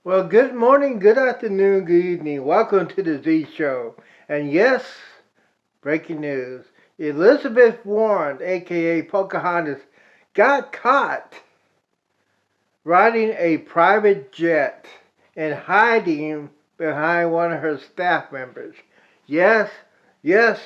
Well, good morning, good afternoon, good evening. Welcome to the Z Show. And yes, breaking news. Elizabeth Warren, aka Pocahontas, got caught riding a private jet and hiding behind one of her staff members. Yes, yes.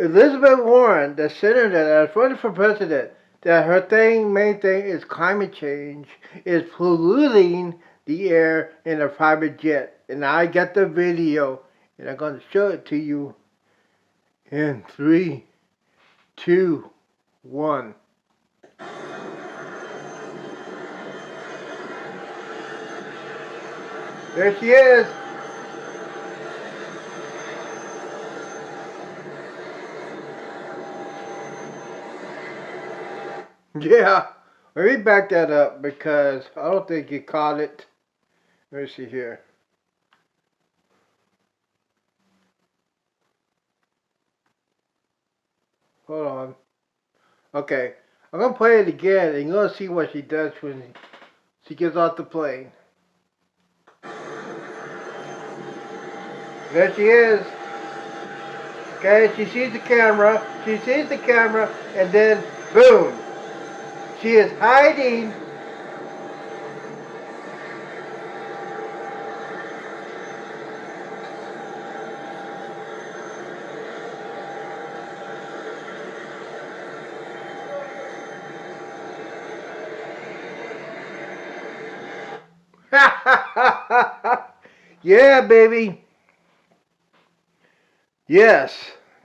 Elizabeth Warren, the senator that's running for president, that her main thing is climate change, is polluting the air in a private jet. And I got the video, and I'm going to show it to you in 3, 2, 1. There she is. Yeah, let me back that up because I don't think you caught it. Let me see here. Hold on. Okay, I'm going to play it again and you're going to see what she does when she gets off the plane. There she is. Okay, she sees the camera, and then boom. She is hiding. Yeah, baby. Yes,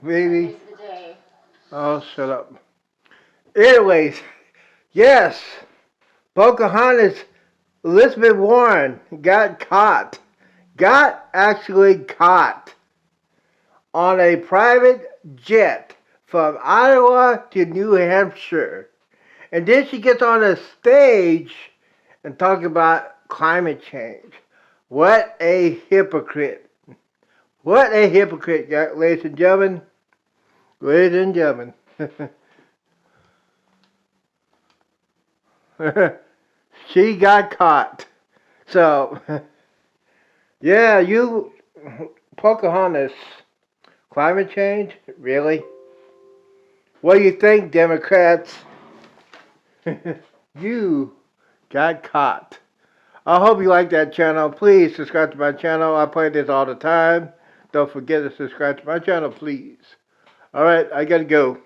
baby. Oh, shut up. Anyways, yes, Pocahontas, Elizabeth Warren got actually caught on a private jet from Iowa to New Hampshire. And then she gets on a stage and talks about climate change. What a hypocrite. What a hypocrite, ladies and gentlemen. Ladies and gentlemen. She got caught. So, yeah, you, Pocahontas, climate change? Really? What do you think, Democrats? You got caught. I hope you like that channel. Please subscribe to my channel. I play this all the time. Don't forget to subscribe to my channel, please. Alright, I gotta go.